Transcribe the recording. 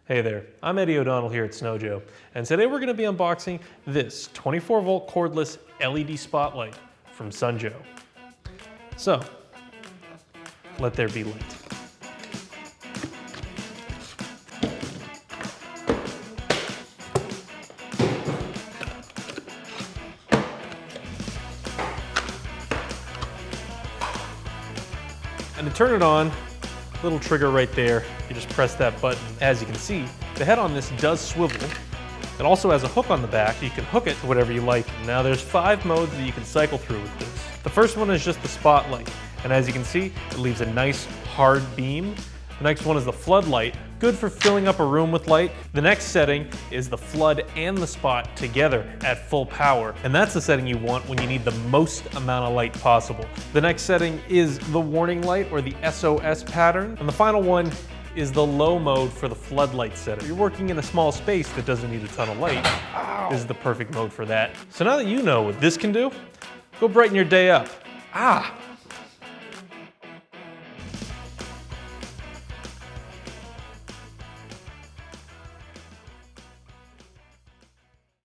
Hey there, I'm Eddie O'Donnell here at Snow Joe, and today we're going to be unboxing this 24-volt cordless LED spotlight from Sun Joe. So, let there be light. And to turn it on, little trigger right there, you just press that button. As you can see, the head on this does swivel. It also has a hook on the back. You can hook it to whatever you like. Now there's 5 modes that you can cycle through with this. The first one is just the spotlight, and as you can see, it leaves a nice hard beam. The next one is the floodlight, good for filling up a room with light. The next setting is the flood and the spot together at full power, and that's the setting you want when you need the most amount of light possible. The next setting is the warning light, or the SOS pattern, and the final one is the low mode for the floodlight setting. If you're working in a small space that doesn't need a ton of light, this is the perfect mode for that. So now that you know what this can do, go brighten your day up.